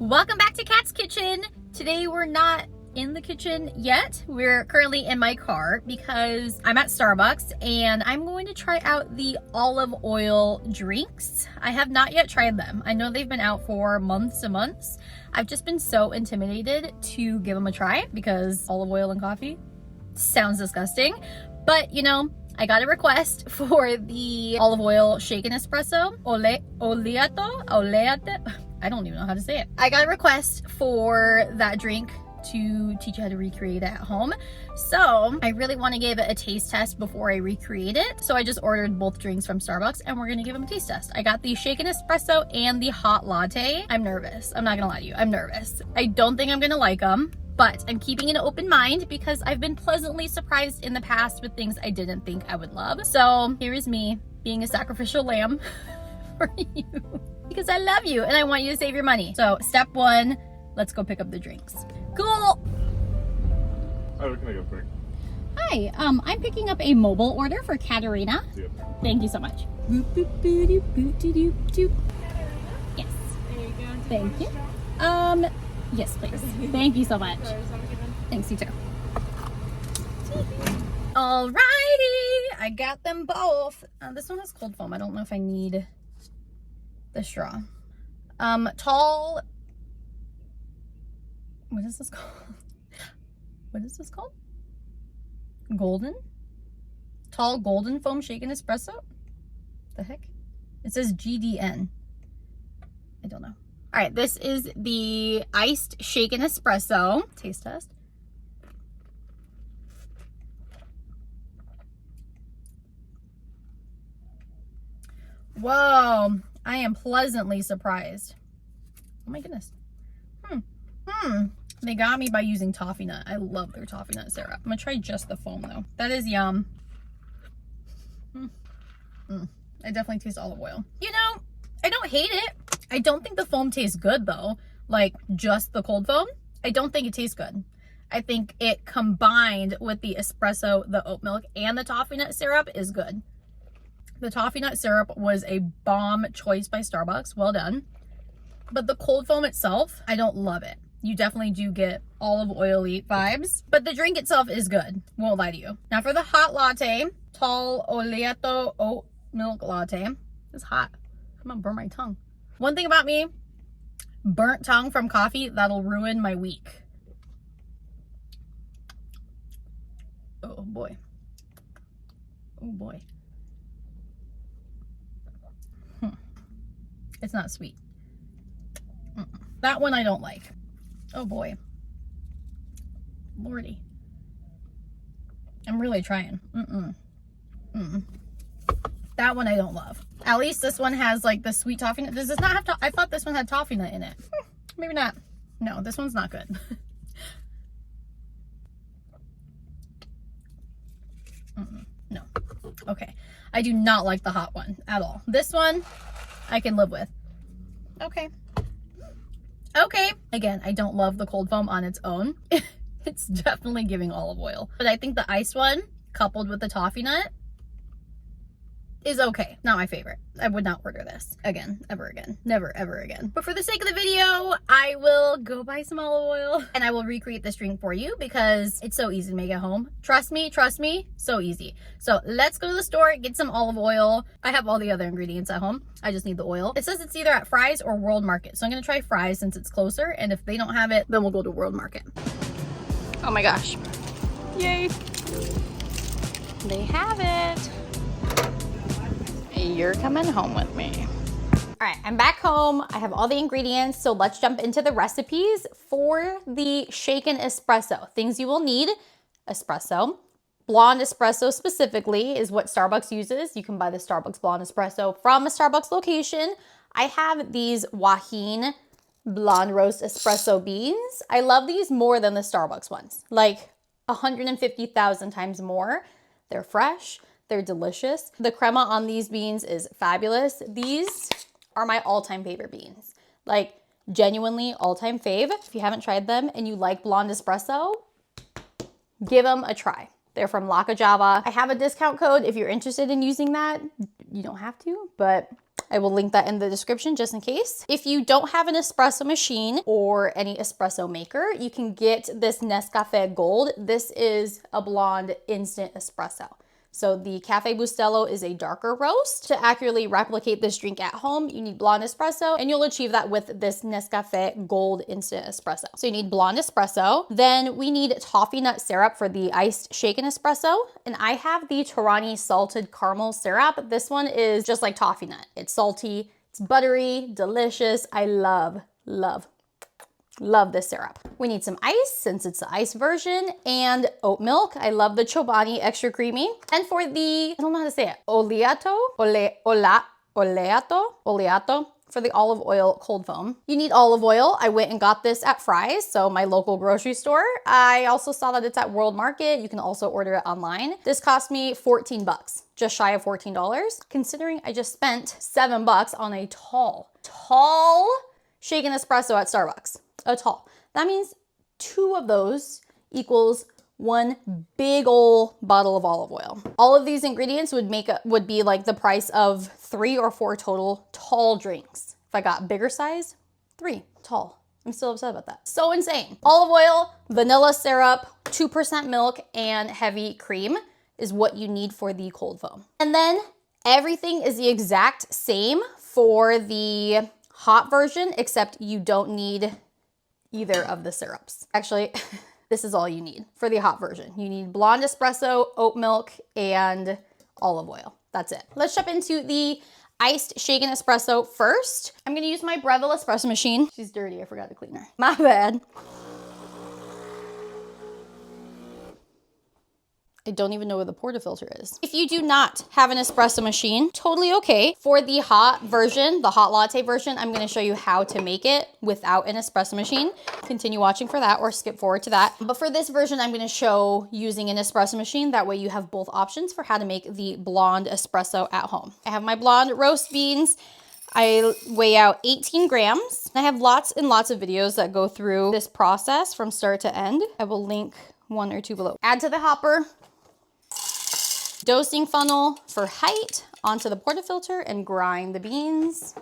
Welcome back to Kat's Kitchen. Today we're not in the kitchen yet. We're currently in my car because I'm at Starbucks and I'm going to try out the olive oil drinks. I have not yet tried them. I know they've been out for months and months. I've just been so intimidated to give them a try because olive oil and coffee sounds disgusting. But you know, I got a request for the olive oil shaken espresso, oleato. I don't even know how to say it. I got a request for that drink to teach you how to recreate it at home. So I really want to give it a taste test before I recreate it. So I just ordered both drinks from Starbucks and we're going to give them a taste test. I got the shaken espresso and the hot latte. I'm nervous. I'm not going to lie to you. I'm nervous. I don't think I'm going to like them, but I'm keeping an open mind because I've been pleasantly surprised in the past with things I didn't think I would love. So here is me being a sacrificial lamb for you because I love you and I want you to save your money. So step one, let's go pick up the drinks. Cool. Oh, can I go quick? Hi, I'm picking up a mobile order for Katerina. Yep. Thank you so much. Boop, boop, boop, doop, boop, doop, doop. Yes. There you go. Thank you. Yes, please. Thank you so much. Thanks, you too. Alrighty, I got them both. This one has cold foam. I don't know if I need the straw. Tall. What is this called? What is this called? Golden? Tall golden foam shaken espresso? The heck? It says GDN. I don't know. All right, this is the iced shaken espresso. Taste test. Whoa, I am pleasantly surprised. Oh my goodness. They got me by using Toffeenut. I love their Toffeenut syrup. I'm gonna try just the foam though. That is yum. I definitely taste olive oil. You know, I don't hate it. I don't think the foam tastes good though. Like just the cold foam. I don't think it tastes good. I think it combined with the espresso, the oat milk, and the Toffeenut syrup is good. The Toffeenut syrup was a bomb choice by Starbucks. Well done. But the cold foam itself, I don't love it. You definitely do get olive oily vibes, but the drink itself is good. Won't lie to you. Now for the hot latte, tall oleato oat milk latte. It's hot. I'm gonna burn my tongue. One thing about me, burnt tongue from coffee, that'll ruin my week. Oh boy. Oh boy. It's not sweet. That one I don't like. Oh boy. Lordy. I'm really trying. That one I don't love. At least this one has like the sweet toffee nut. Does this not have I thought this one had toffee nut in it. Maybe not. No, this one's not good. No. Okay. I do not like the hot one at all. This one I can live with. Okay. Okay. Again, I don't love the cold foam on its own. It's definitely giving olive oil. But I think the ice one, coupled with the toffee nut, is okay. Not my favorite. I would not order this again, ever again. Never, ever again. But for the sake of the video, I will go buy some olive oil and I will recreate this drink for you because it's so easy to make at home. Trust me, so easy. So let's go to the store, get some olive oil. I have all the other ingredients at home. I just need the oil. It says it's either at Fry's or World Market. So I'm gonna try Fry's since it's closer. And if they don't have it, then we'll go to World Market. Oh my gosh. Yay. They have it. You're coming home with me. All right, I'm back home. I have all the ingredients, so let's jump into the recipes for the shaken espresso. Things you will need: espresso. Blonde espresso specifically is what Starbucks uses. You can buy the Starbucks blonde espresso from a Starbucks location. I have these Wahine blonde roast espresso beans. I love these more than the Starbucks ones, like 150,000 times more. They're fresh. They're delicious. The crema on these beans is fabulous. These are my all-time favorite beans. Like genuinely all-time fave. If you haven't tried them and you like blonde espresso, give them a try. They're from Laka Java. I have a discount code if you're interested in using that. you don't have to, but I will link that in the description just in case. If you don't have an espresso machine or any espresso maker, you can get this Nescafe Gold. This is a blonde instant espresso. So the Cafe Bustelo is a darker roast. To accurately replicate this drink at home, you need blonde espresso, and you'll achieve that with this Nescafe Gold Instant Espresso. So you need blonde espresso. Then we need Toffeenut syrup for the iced shaken espresso. And I have the Torani salted caramel syrup. This one is just like Toffeenut. It's salty, it's buttery, delicious. I love this syrup. We need some ice since it's the ice version, and oat milk. I love the Chobani extra creamy. And for the, I don't know how to say it, Oleato for the olive oil cold foam. You need olive oil. I went and got this at Fry's, so my local grocery store. I also saw that it's at World Market. You can also order it online. This cost me 14 bucks, just shy of $14, considering I just spent 7 bucks on a tall shaken espresso at Starbucks. A tall. That means 2 of those equals 1 big old bottle of olive oil. All of these ingredients would be like the price of 3 or 4 total tall drinks. If I got bigger size, 3 tall. I'm still upset about that. So insane. Olive oil, vanilla syrup, 2% milk, and heavy cream is what you need for the cold foam. And then everything is the exact same for the hot version, except you don't need either of the syrups. Actually, this is all you need for the hot version. You need blonde espresso, oat milk, and olive oil. That's it. Let's jump into the iced shaken espresso first. I'm gonna use my Breville espresso machine. She's dirty, I forgot to clean her. My bad. I don't even know where the portafilter is. If you do not have an espresso machine, totally okay. For the hot version, the hot latte version, I'm gonna show you how to make it without an espresso machine. Continue watching for that or skip forward to that. But for this version, I'm gonna show using an espresso machine. That way you have both options for how to make the blonde espresso at home. I have my blonde roast beans. I weigh out 18 grams. I have lots and lots of videos that go through this process from start to end. I will link 1 or 2 below. Add to the hopper. Dosing funnel for height onto the portafilter and grind the beans.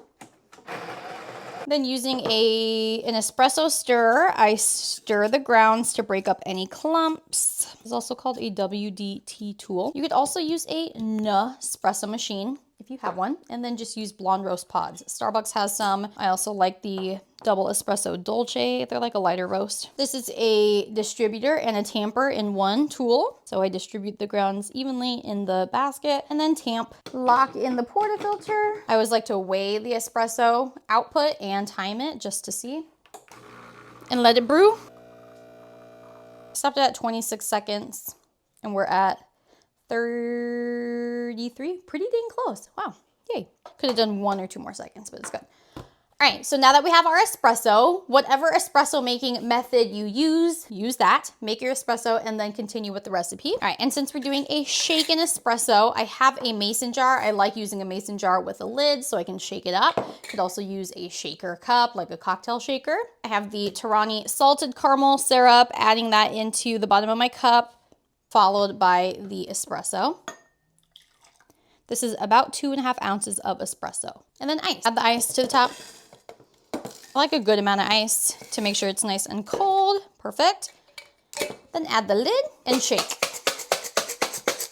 Then using an espresso stirrer, I stir the grounds to break up any clumps. It's also called a WDT tool. You could also use a Nespresso machine if you have one, and then just use blonde roast pods. Starbucks has some. I also like the double espresso dolce. They're like a lighter roast. This is a distributor and a tamper in one tool. So I distribute the grounds evenly in the basket and then tamp. Lock in the portafilter. I always like to weigh the espresso output and time it just to see. And let it brew. Stopped it at 26 seconds and we're at 33, pretty dang close. Wow, yay. Could have done 1 or 2 more seconds, but it's good. All right, so now that we have our espresso, whatever espresso making method you use that, make your espresso and then continue with the recipe. All right, and since we're doing a shaken espresso, I have a mason jar. I like using a mason jar with a lid so I can shake it up. You could also use a shaker cup, like a cocktail shaker. I have the Torani salted caramel syrup, adding that into the bottom of my cup, followed by the espresso. This is about 2.5 ounces of espresso. And then ice. Add the ice to the top. I like a good amount of ice to make sure it's nice and cold. Perfect. Then add the lid and shake.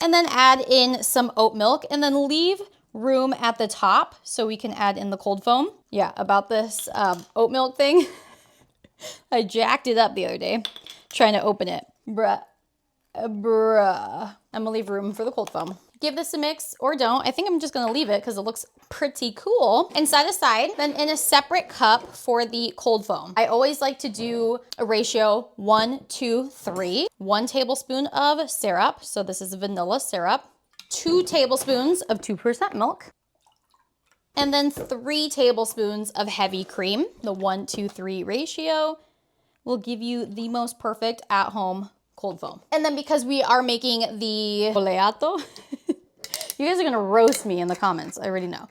And then add in some oat milk and then leave room at the top so we can add in the cold foam. Yeah, about this oat milk thing. I jacked it up the other day trying to open it. Bruh. I'm gonna leave room for the cold foam. Give this a mix or don't. I think I'm just gonna leave it because it looks pretty cool. And set aside, then in a separate cup for the cold foam. I always like to do a ratio 1, 2, 3. 1 tablespoon of syrup. So this is vanilla syrup. 2 tablespoons of 2% milk. And then 3 tablespoons of heavy cream. The 1, 2, 3 ratio will give you the most perfect at-home cold foam. And then because we are making the Oleato, you guys are gonna roast me in the comments. I already know.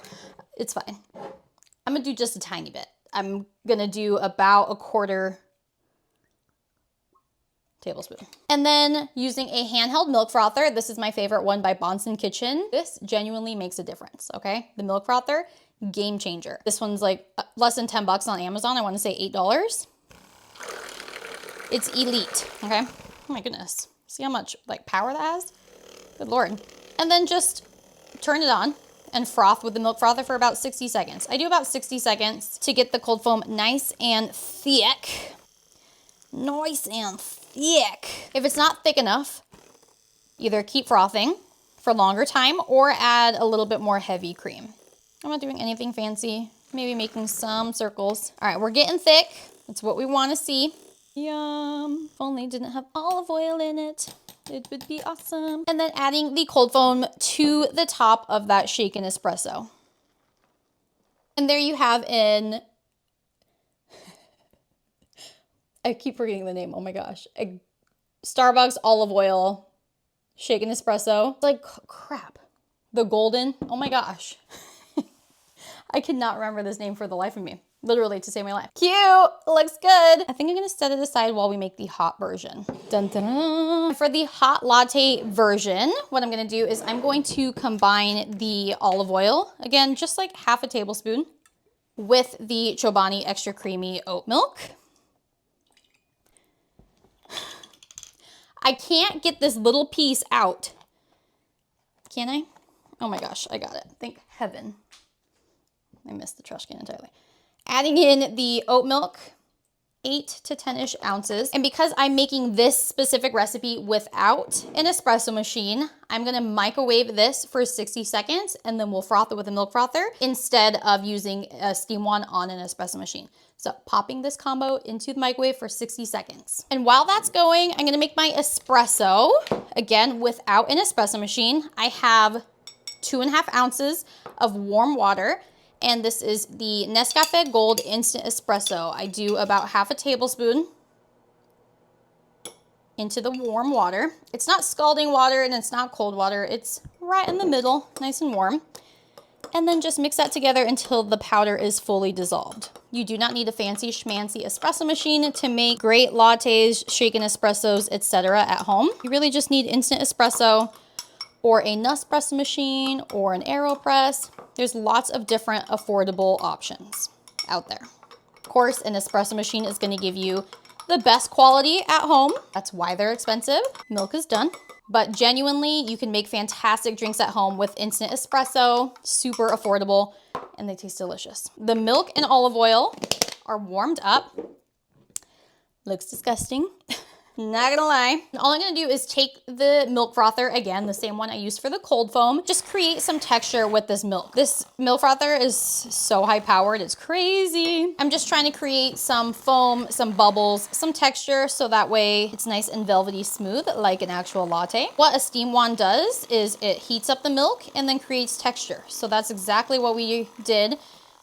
It's fine. I'm gonna do just a tiny bit. I'm gonna do about a quarter tablespoon. And then using a handheld milk frother. This is my favorite one by Bonson Kitchen. This genuinely makes a difference, okay? The milk frother, game changer. This one's like less than 10 bucks on Amazon. I want to say $8. It's elite, okay? Oh my goodness. See how much like power that has? Good Lord. And then just turn it on and froth with the milk frother for about 60 seconds. I do about 60 seconds to get the cold foam nice and thick. Nice and thick. If it's not thick enough, either keep frothing for longer time or add a little bit more heavy cream. I'm not doing anything fancy. Maybe making some circles. All right, we're getting thick. That's what we want to see. Yum. If only it didn't have olive oil in it. It would be awesome. And then adding the cold foam to the top of that shaken espresso. And there you have an, I keep forgetting the name, oh my gosh. A Starbucks olive oil shaken espresso. It's like crap. The golden, oh my gosh. I cannot remember this name for the life of me. Literally to save my life. Cute, looks good. I think I'm gonna set it aside while we make the hot version. Dun, dun, dun. For the hot latte version, what I'm gonna do is I'm going to combine the olive oil, again, just like half a tablespoon, with the Chobani extra creamy oat milk. I can't get this little piece out. Can I? Oh my gosh, I got it. Thank heaven. I missed the trash can entirely. Adding in the oat milk, 8 to 10-ish ounces. And because I'm making this specific recipe without an espresso machine, I'm gonna microwave this for 60 seconds and then we'll froth it with a milk frother instead of using a steam one on an espresso machine. So popping this combo into the microwave for 60 seconds. And while that's going, I'm gonna make my espresso. Again, without an espresso machine, I have 2.5 ounces of warm water. And this is the Nescafe Gold Instant Espresso. I do about half a tablespoon into the warm water. It's not scalding water and it's not cold water. It's right in the middle, nice and warm. And then just mix that together until the powder is fully dissolved. You do not need a fancy schmancy espresso machine to make great lattes, shaken espressos, etc. at home. You really just need instant espresso or a Nespresso machine or an AeroPress. There's lots of different affordable options out there. Of course, an espresso machine is gonna give you the best quality at home. That's why they're expensive. Milk is done. But genuinely, you can make fantastic drinks at home with instant espresso, super affordable, and they taste delicious. The milk and olive oil are warmed up. Looks disgusting. Not gonna lie. All I'm gonna do is take the milk frother, again, the same one I used for the cold foam, just create some texture with this milk. This milk frother is so high powered, it's crazy. I'm just trying to create some foam, some bubbles, some texture, so that way it's nice and velvety smooth like an actual latte. What a steam wand does is it heats up the milk and then creates texture. So that's exactly what we did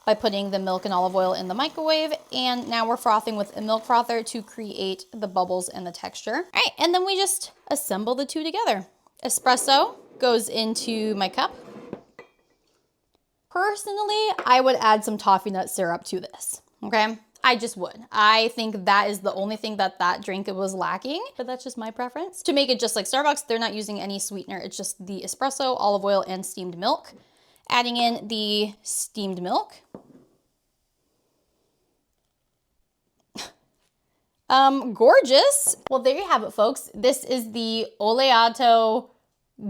by putting the milk and olive oil in the microwave. And now we're frothing with a milk frother to create the bubbles and the texture. All right, and then we just assemble the two together. Espresso goes into my cup. Personally, I would add some Toffeenut syrup to this, okay? I just would. I think that is the only thing that drink was lacking, but that's just my preference. To make it just like Starbucks, they're not using any sweetener. It's just the espresso, olive oil, and steamed milk. Adding in the steamed milk. Gorgeous. Well, there you have it, folks. This is the Oleato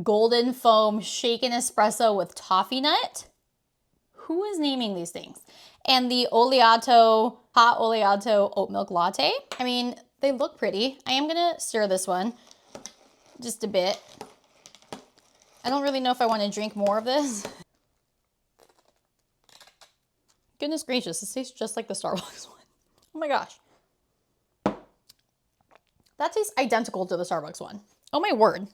Golden Foam Shaken Espresso with Toffeenut. Who is naming these things? And the Oleato, Hot Oleato Oat Milk Latte. I mean, they look pretty. I am gonna stir this one just a bit. I don't really know if I want to drink more of this. Goodness gracious, this tastes just like the Starbucks one. Oh my gosh. That tastes identical to the Starbucks one. Oh my word.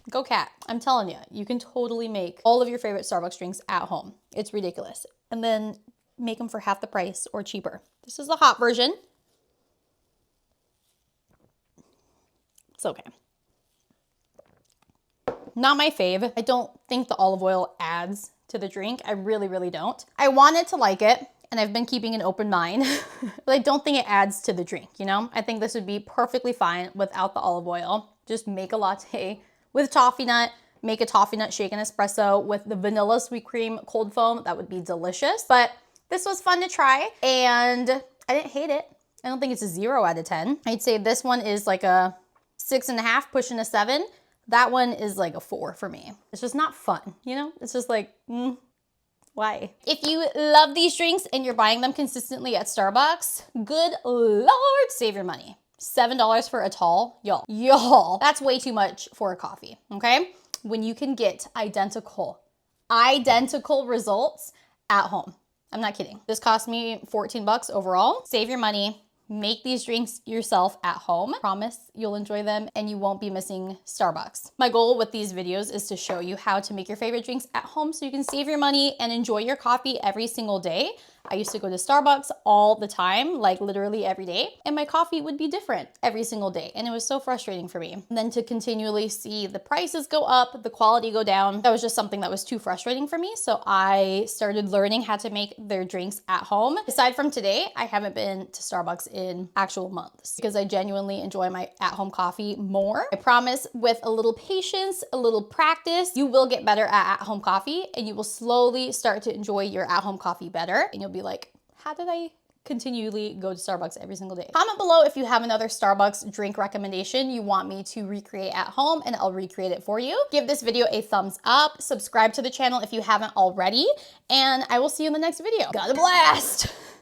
Go cat. I'm telling you, you can totally make all of your favorite Starbucks drinks at home. It's ridiculous. And then make them for half the price or cheaper. This is the hot version. It's okay. Not my fave. I don't think the olive oil adds to the drink. I really, really don't. I wanted to like it, and I've been keeping an open mind, but I don't think it adds to the drink, you know? I think this would be perfectly fine without the olive oil. Just make a latte with toffee nut, make a toffee nut shaken espresso with the vanilla sweet cream cold foam. That would be delicious. But this was fun to try and I didn't hate it. I don't think it's a 0 out of 10. I'd say this one is like a 6.5, pushing a 7. That one is like a 4 for me. It's just not fun, you know? It's just like, why? If you love these drinks and you're buying them consistently at Starbucks, good Lord, save your money. $7 for a tall, y'all, that's way too much for a coffee, okay? When you can get identical results at home. I'm not kidding. This cost me 14 bucks overall. Save your money. Make these drinks yourself at home. Promise you'll enjoy them and you won't be missing Starbucks. My goal with these videos is to show you how to make your favorite drinks at home so you can save your money and enjoy your coffee every single day. I used to go to Starbucks all the time, like literally every day, and my coffee would be different every single day. And it was so frustrating for me. And then to continually see the prices go up, the quality go down, that was just something that was too frustrating for me. So I started learning how to make their drinks at home. Aside from today, I haven't been to Starbucks in actual months because I genuinely enjoy my at-home coffee more. I promise with a little patience, a little practice, you will get better at at-home coffee and you will slowly start to enjoy your at-home coffee better. And you'll be like, how did I continually go to Starbucks every single day? Comment below if you have another Starbucks drink recommendation you want me to recreate at home and I'll recreate it for you. Give this video a thumbs up, subscribe to the channel if you haven't already, and I will see you in the next video. Got a blast!